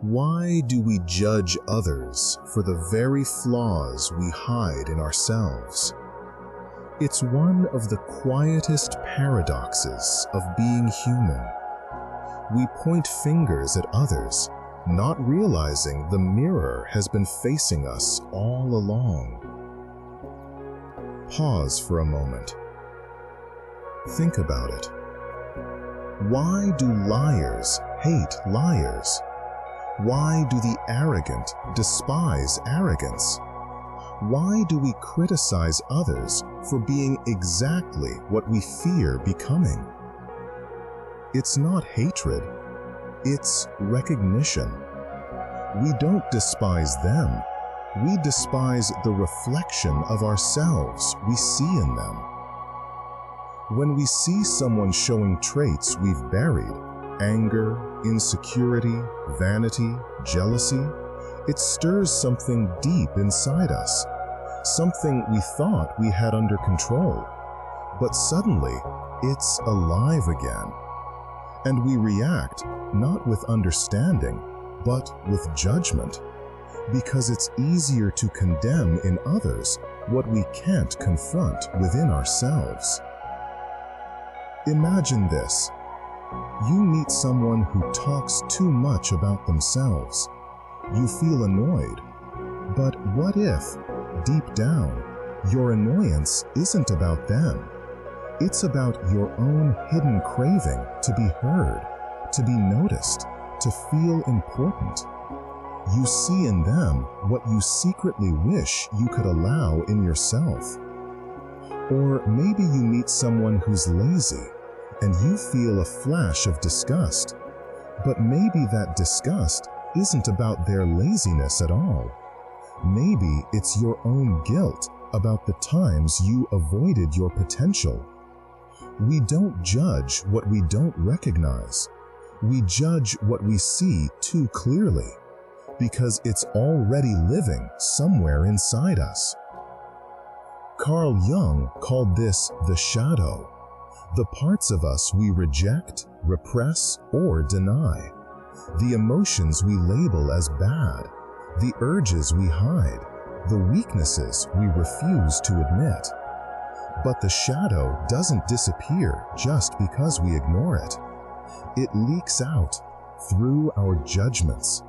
Why do we judge others for the very flaws we hide in ourselves? It's one of the quietest paradoxes of being human. We point fingers at others, not realizing the mirror has been facing us all along. Pause for a moment. Think about it. Why do liars hate liars? Why do the arrogant despise arrogance? Why do we criticize others for being exactly what we fear becoming? It's not hatred, it's recognition. We don't despise them, we despise the reflection of ourselves we see in them. When we see someone showing traits we've buried, anger, insecurity, vanity, jealousy, it stirs something deep inside us, something we thought we had under control, but suddenly it's alive again. And we react not with understanding, but with judgment, because it's easier to condemn in others what we can't confront within ourselves. Imagine this. You meet someone who talks too much about themselves. You feel annoyed. But what if, deep down, your annoyance isn't about them? It's about your own hidden craving to be heard, to be noticed, to feel important. You see in them what you secretly wish you could allow in yourself. Or maybe you meet someone who's lazy, and you feel a flash of disgust. But maybe that disgust isn't about their laziness at all. Maybe it's your own guilt about the times you avoided your potential. We don't judge what we don't recognize. We judge what we see too clearly, because it's already living somewhere inside us. Carl Jung called this the shadow, the parts of us we reject, repress, or deny, the emotions we label as bad, the urges we hide, the weaknesses we refuse to admit. But the shadow doesn't disappear just because we ignore it. It leaks out through our judgments.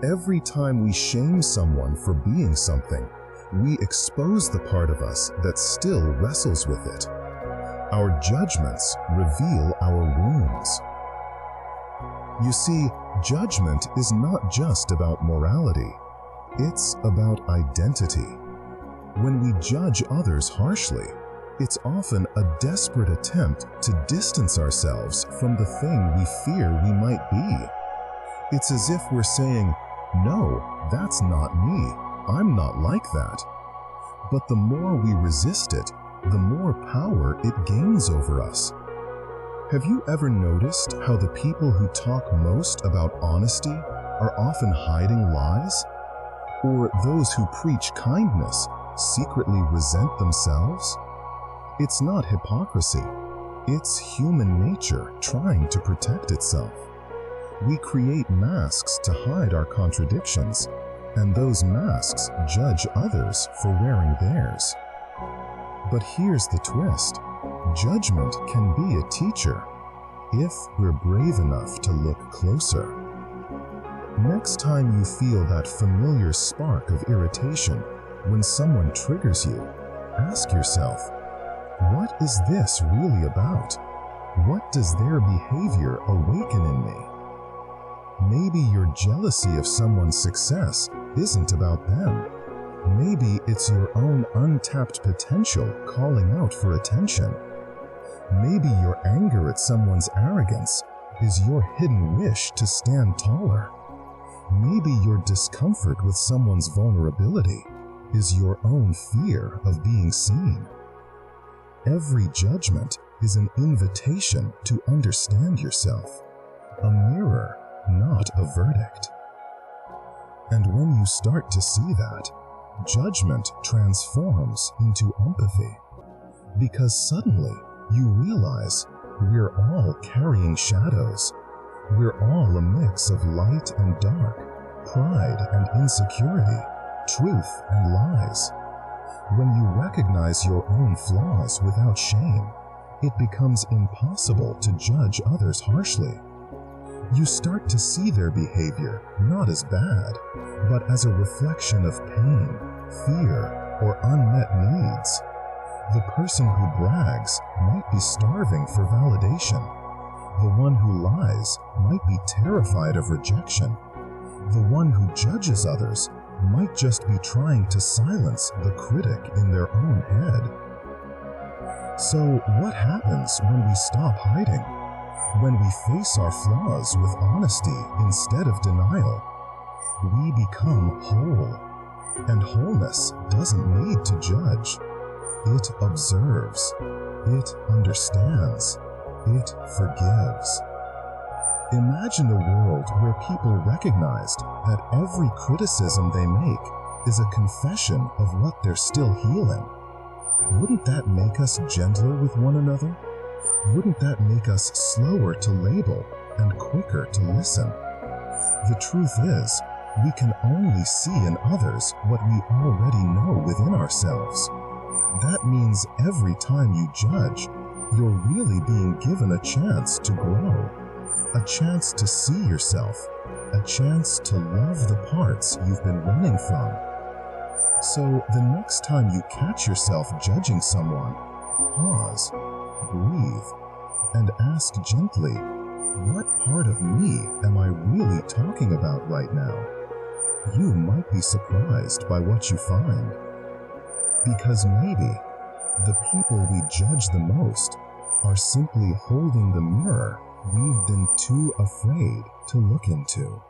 Every time we shame someone for being something, we expose the part of us that still wrestles with it. Our judgments reveal our wounds. You see, judgment is not just about morality. It's about identity. When we judge others harshly, it's often a desperate attempt to distance ourselves from the thing we fear we might be. It's as if we're saying, "No, that's not me. I'm not like that." But the more we resist it, the more power it gains over us. Have you ever noticed how the people who talk most about honesty are often hiding lies? Or those who preach kindness secretly resent themselves? It's not hypocrisy. It's human nature trying to protect itself. We create masks to hide our contradictions, and those masks judge others for wearing theirs. But here's the twist. Judgment can be a teacher if we're brave enough to look closer. Next time you feel that familiar spark of irritation when someone triggers you, ask yourself, what is this really about? What does their behavior awaken in me? Maybe your jealousy of someone's success isn't about them. Maybe it's your own untapped potential calling out for attention. Maybe your anger at someone's arrogance is your hidden wish to stand taller. Maybe your discomfort with someone's vulnerability is your own fear of being seen. Every judgment is an invitation to understand yourself, a mirror, not a verdict. And when you start to see that, judgment transforms into empathy, because suddenly you realize we're all carrying shadows, We're all a mix of light and dark, pride and insecurity, truth and lies. When you recognize your own flaws without shame, it becomes impossible to judge others harshly. You start to see their behavior not as bad, but as a reflection of pain, fear, or unmet needs. The person who brags might be starving for validation. The one who lies might be terrified of rejection. The one who judges others might just be trying to silence the critic in their own head. So, what happens when we stop hiding? When we face our flaws with honesty instead of denial? We become whole. And wholeness doesn't need to judge. It observes. It understands. It forgives. Imagine a world where people recognized that every criticism they make is a confession of what they're still healing. Wouldn't that make us gentler with one another? Wouldn't that make us slower to label and quicker to listen? The truth is, we can only see in others what we already know within ourselves. That means every time you judge, you're really being given a chance to grow, a chance to see yourself, a chance to love the parts you've been running from. So the next time you catch yourself judging someone, pause, breathe, and ask gently, what part of me am I really talking about right now? You might be surprised by what you find. Because maybe the people we judge the most are simply holding the mirror we've been too afraid to look into.